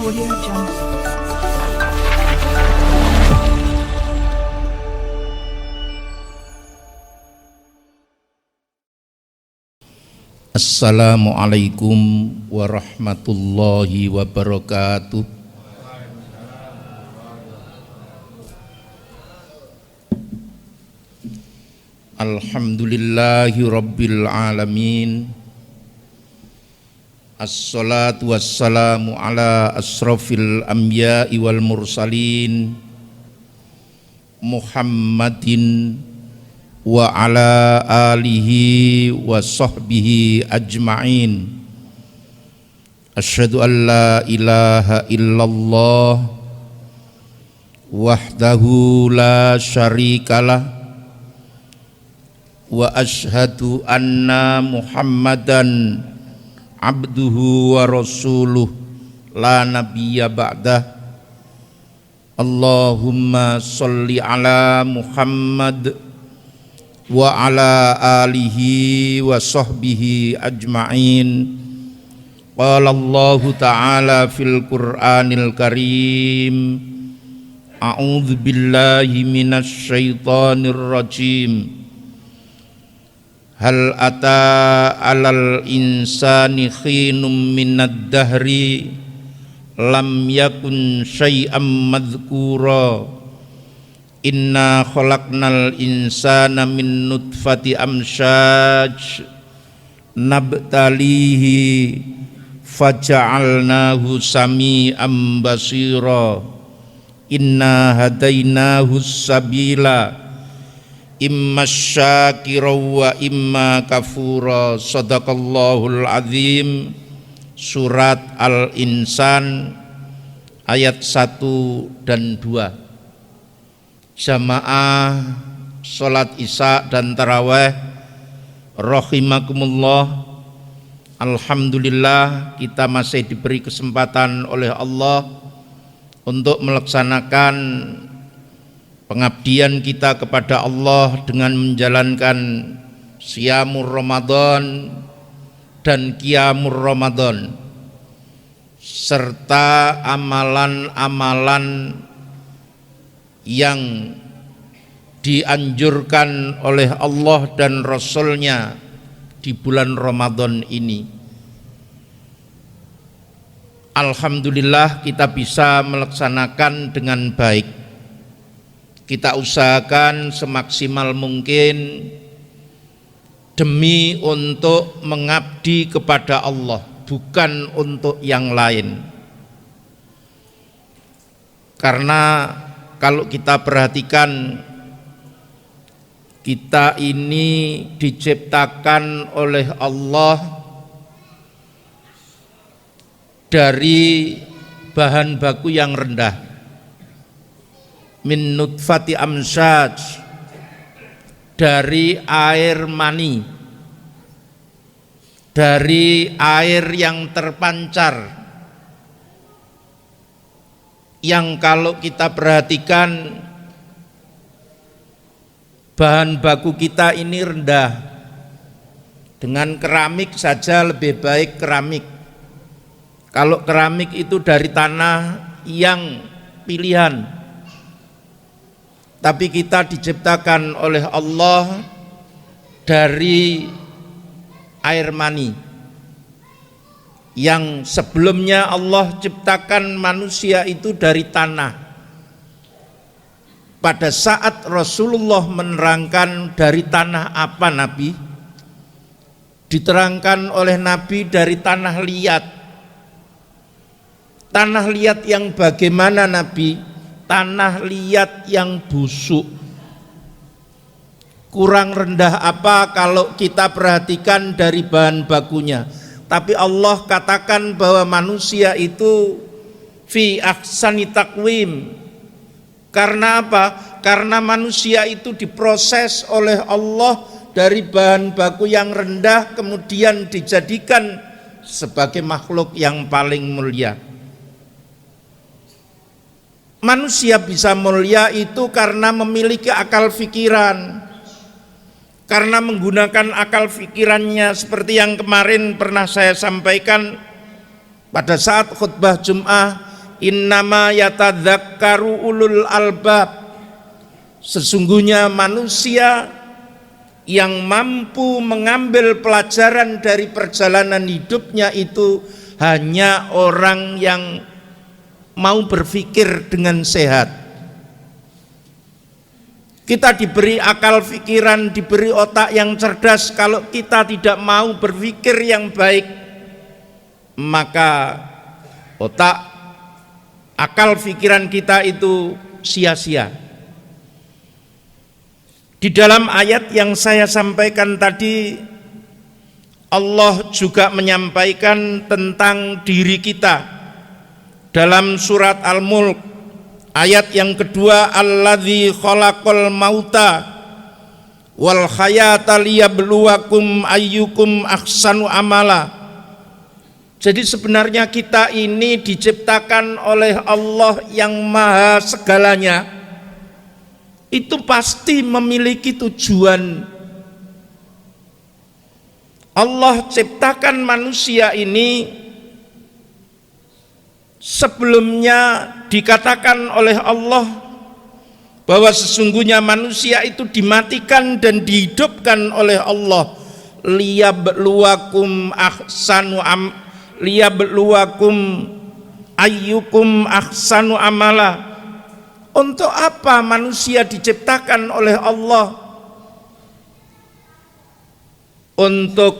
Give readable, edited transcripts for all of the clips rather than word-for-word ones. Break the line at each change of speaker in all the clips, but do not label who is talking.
Audio Jungle.
Assalamualaikum warahmatullahi wabarakatuh. Alhamdulillahi rabbil alamin. Assalatu wassalamu ala asrafil anbiya'i wal mursalin Muhammadin wa ala alihi wa sahbihi ajma'in. Asyhadu an la ilaha illallah wahdahu la syarikalah wa asyhadu anna Muhammadan abduhu wa rasuluh la nabiyya ba'dah. Allahumma sholli ala Muhammad wa ala alihi wa sahbihi ajma'in. Qala Allah ta'ala fil Qur'anil Karim, a'udzu billahi minasy syaithanir rajim. Hal ata 'alal insani khinum minad dahri lam yakun syai'am madhkura. Inna khalaqnal insana min nutfati amsyaj nabtalihi faja'alnahu sami'an basira. Inna hadainahu sabila imma syakira wa imma kafura. Sadaqallahul azim. Surat Al-Insan ayat 1 dan 2. Jamaah salat isya dan tarawih rahimakumullah. Alhamdulillah kita masih diberi kesempatan oleh Allah untuk melaksanakan pengabdian kita kepada Allah dengan menjalankan Siyamur Ramadan dan Qiyamur Ramadan serta amalan-amalan yang dianjurkan oleh Allah dan Rasul-Nya di bulan Ramadan ini. Alhamdulillah kita bisa melaksanakan dengan baik. Kita usahakan semaksimal mungkin demi untuk mengabdi kepada Allah, bukan untuk yang lain. Karena kalau kita perhatikan, kita ini diciptakan oleh Allah dari bahan baku yang rendah. Min nutfati amsyaj, dari air mani, dari air yang terpancar, yang kalau kita perhatikan bahan baku kita ini rendah. Dengan keramik saja lebih baik keramik. Kalau keramik itu dari tanah yang pilihan, tapi kita diciptakan oleh Allah dari air mani, yang sebelumnya Allah ciptakan manusia itu dari tanah. Pada saat Rasulullah menerangkan dari tanah apa Nabi, diterangkan oleh Nabi dari tanah liat. Tanah liat yang bagaimana Nabi? Tanah liat yang busuk. Kurang rendah apa kalau kita perhatikan dari bahan bakunya. Tapi Allah katakan bahwa manusia itu fi ahsani taqwim. Karena apa? Karena manusia itu diproses oleh Allah dari bahan baku yang rendah, kemudian dijadikan sebagai makhluk yang paling mulia. Manusia bisa mulia itu karena memiliki akal fikiran, karena menggunakan akal fikirannya, seperti yang kemarin pernah saya sampaikan pada saat khutbah Jum'ah. Innama yatadzakkaru ulul albab. Sesungguhnya manusia yang mampu mengambil pelajaran dari perjalanan hidupnya itu hanya orang yang mau berpikir dengan sehat. Kita diberi akal pikiran, diberi otak yang cerdas. Kalau kita tidak mau berpikir yang baik, maka otak, akal pikiran kita itu sia-sia. Di dalam ayat yang saya sampaikan tadi, Allah juga menyampaikan tentang diri kita dalam surat Al-Mulk. Ayat yang kedua, alladzi khalaqal mauta wal hayata liyabluwakum ayyukum ahsanu amala. Jadi sebenarnya kita ini diciptakan oleh Allah yang maha segalanya. Itu pasti memiliki tujuan. Allah ciptakan manusia ini sebelumnya dikatakan oleh Allah bahwa sesungguhnya manusia itu dimatikan dan dihidupkan oleh Allah liyabluwakum ayyukum ahsanu amala. Untuk apa manusia diciptakan oleh Allah? Untuk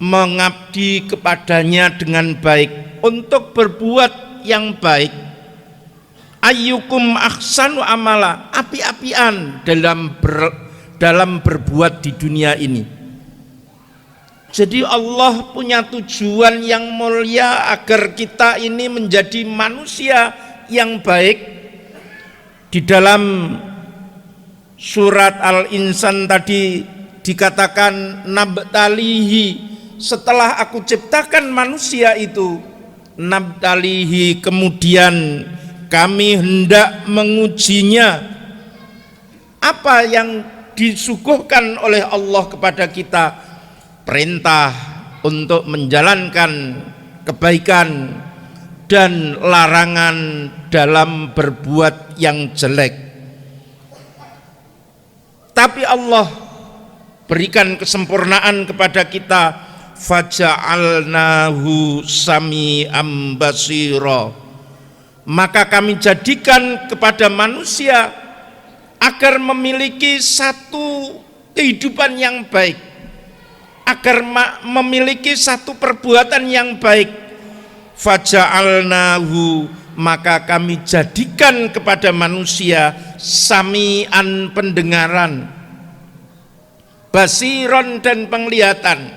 mengabdi kepadanya dengan baik, untuk berbuat yang baik. Ayyukum ahsanu amala, api-apian dalam berbuat di dunia ini. Jadi Allah punya tujuan yang mulia agar kita ini menjadi manusia yang baik. Di dalam surat Al-Insan tadi dikatakan nabtalihi, setelah aku ciptakan manusia itu, nabtalihi, kemudian kami hendak mengujinya. Apa yang disuguhkan oleh Allah kepada kita? Perintah untuk menjalankan kebaikan dan larangan dalam berbuat yang jelek. Tapi Allah berikan kesempurnaan kepada kita, faja'alnahu sami'an basira. Maka kami jadikan kepada manusia agar memiliki satu kehidupan yang baik, agar memiliki satu perbuatan yang baik. Faja'alnahu, maka kami jadikan kepada manusia sami'an, pendengaran, basiron, dan penglihatan.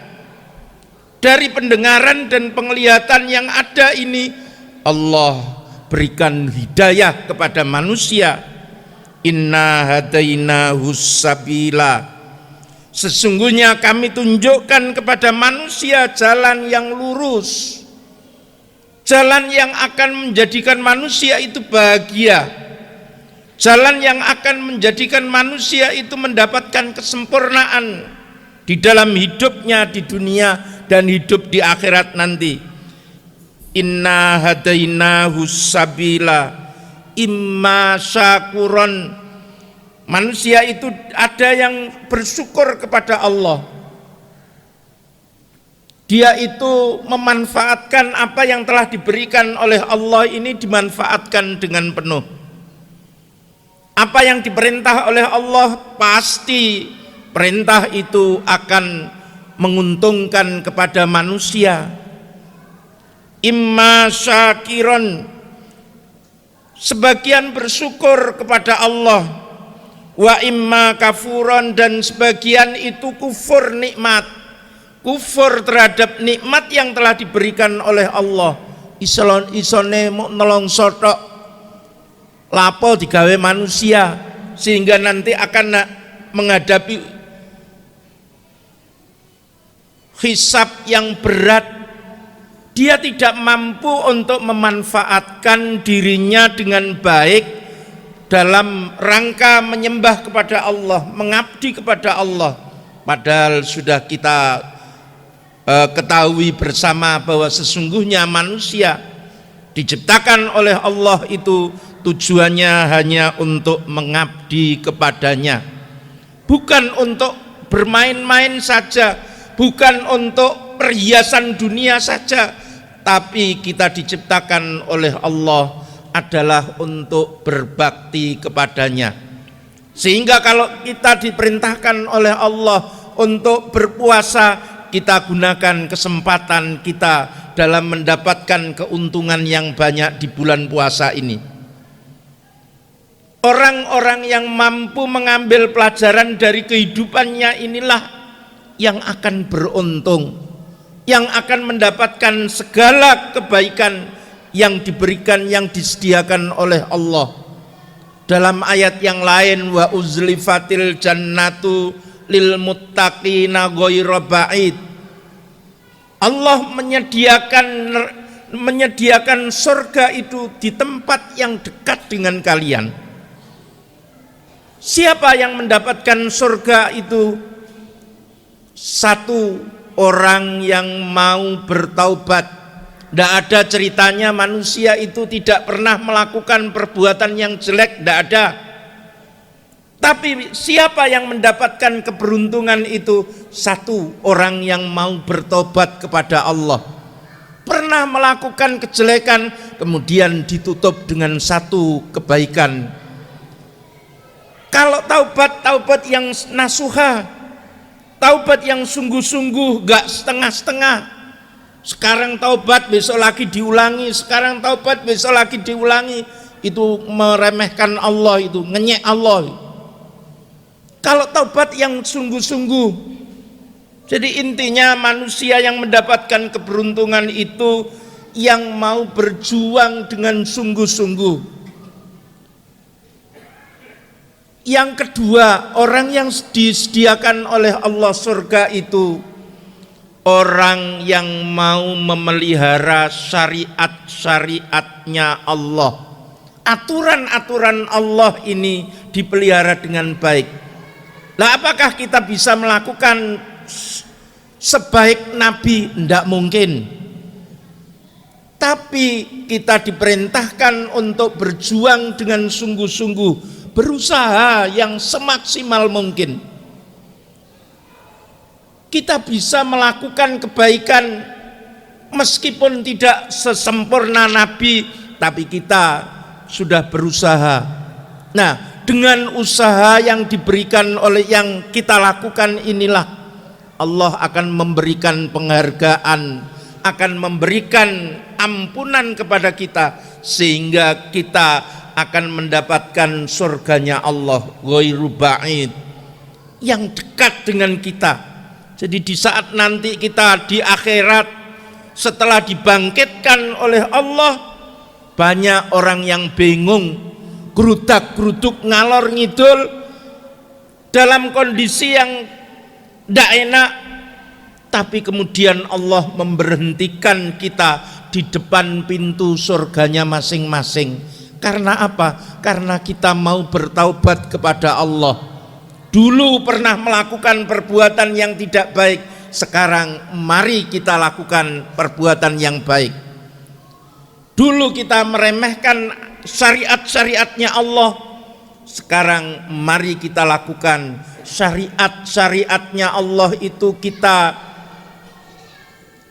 Dari pendengaran dan penglihatan yang ada ini, Allah berikan hidayah kepada manusia. Inna hadainahu sabila, sesungguhnya kami tunjukkan kepada manusia jalan yang lurus, jalan yang akan menjadikan manusia itu bahagia, jalan yang akan menjadikan manusia itu mendapatkan kesempurnaan di dalam hidupnya di dunia dan hidup di akhirat nanti. Inna hadainahu sabila imma syakuron. Manusia itu ada yang bersyukur kepada Allah, dia itu memanfaatkan apa yang telah diberikan oleh Allah ini, dimanfaatkan dengan penuh. Apa yang diperintah oleh Allah, pasti perintah itu akan menguntungkan kepada manusia. Imma syakiron, sebagian bersyukur kepada Allah, wa imma kafuron, dan sebagian itu kufur nikmat, kufur terhadap nikmat yang telah diberikan oleh Allah. Isone nolongso tok, lapo digawe manusia sehingga nanti akan menghadapi hisab yang berat. Dia tidak mampu untuk memanfaatkan dirinya dengan baik dalam rangka menyembah kepada Allah, mengabdi kepada Allah. Padahal sudah kita ketahui bersama bahwa sesungguhnya manusia Diciptakan oleh Allah itu tujuannya hanya untuk mengabdi kepadanya, bukan untuk bermain-main saja, bukan untuk perhiasan dunia saja, tapi kita diciptakan oleh Allah adalah untuk berbakti kepadanya. Sehingga kalau kita diperintahkan oleh Allah untuk berpuasa, kita gunakan kesempatan kita dalam mendapatkan keuntungan yang banyak di bulan puasa ini. Orang-orang yang mampu mengambil pelajaran dari kehidupannya inilah yang akan beruntung, yang akan mendapatkan segala kebaikan yang diberikan, yang disediakan oleh Allah. Dalam ayat yang lain, wa uzlifatil jannatu lil muttaqina ghairu ba'id. Allah menyediakan surga itu di tempat yang dekat dengan kalian. Siapa yang mendapatkan surga itu? Satu orang yang mau bertaubat. Tidak ada ceritanya manusia itu tidak pernah melakukan perbuatan yang jelek, tidak ada. Tapi siapa yang mendapatkan keberuntungan itu? Satu orang yang mau bertobat kepada Allah. Pernah melakukan kejelekan, kemudian ditutup dengan satu kebaikan. Kalau taubat yang nasuha, taubat yang sungguh-sungguh, gak setengah-setengah. Sekarang taubat, besok lagi diulangi, sekarang taubat, besok lagi diulangi. Itu meremehkan Allah, itu ngenyek Allah. Kalau taubat yang sungguh-sungguh. Jadi intinya manusia yang mendapatkan keberuntungan itu yang mau berjuang dengan sungguh-sungguh. Yang kedua, orang yang disediakan oleh Allah surga itu orang yang mau memelihara syariat-syariatnya Allah. Aturan-aturan Allah ini dipelihara dengan baik. Nah, apakah kita bisa melakukan sebaik Nabi? Tidak mungkin. Tapi kita diperintahkan untuk berjuang dengan sungguh-sungguh, berusaha yang semaksimal mungkin. Kita bisa melakukan kebaikan meskipun tidak sesempurna Nabi, tapi kita sudah berusaha. Nah, dengan usaha yang diberikan oleh yang kita lakukan inilah Allah akan memberikan penghargaan, akan memberikan ampunan kepada kita, sehingga kita akan mendapatkan surganya Allah ghairu ba'id, yang dekat dengan kita. Jadi di saat nanti kita di akhirat, setelah dibangkitkan oleh Allah, banyak orang yang bingung, gerudak-geruduk ngalor ngidul dalam kondisi yang tidak enak, tapi kemudian Allah memberhentikan kita di depan pintu surganya masing-masing. Karena apa? Karena kita mau bertaubat kepada Allah. Dulu pernah melakukan perbuatan yang tidak baik, sekarang mari kita lakukan perbuatan yang baik. Dulu kita meremehkan syariat-syariatnya Allah, sekarang mari kita lakukan syariat-syariatnya Allah itu kita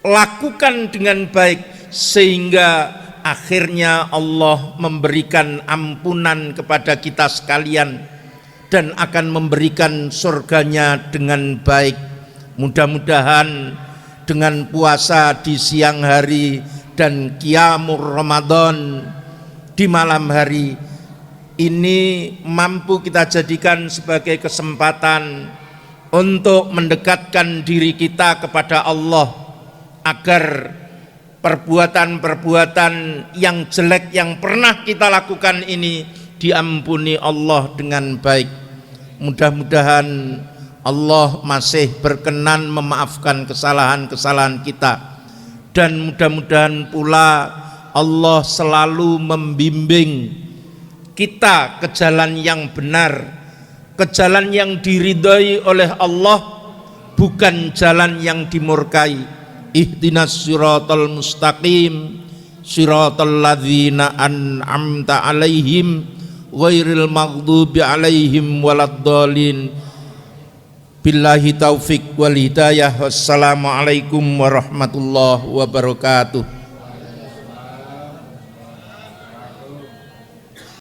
lakukan dengan baik, sehingga akhirnya Allah memberikan ampunan kepada kita sekalian dan akan memberikan surganya dengan baik. Mudah-mudahan dengan puasa di siang hari dan qiyamul Ramadan di malam hari ini mampu kita jadikan sebagai kesempatan untuk mendekatkan diri kita kepada Allah, agar perbuatan-perbuatan yang jelek yang pernah kita lakukan ini diampuni Allah dengan baik. Mudah-mudahan Allah masih berkenan memaafkan kesalahan-kesalahan kita, dan mudah-mudahan pula Allah selalu membimbing kita ke jalan yang benar, ke jalan yang diridhai oleh Allah, bukan jalan yang dimurkai. Ihdinas siratal mustaqim, siratal ladzina an'amta 'alaihim ghairil maghdubi 'alaihim waladdallin. Billahi taufik wal hidayah. Wassalamualaikum warahmatullahi wabarakatuh.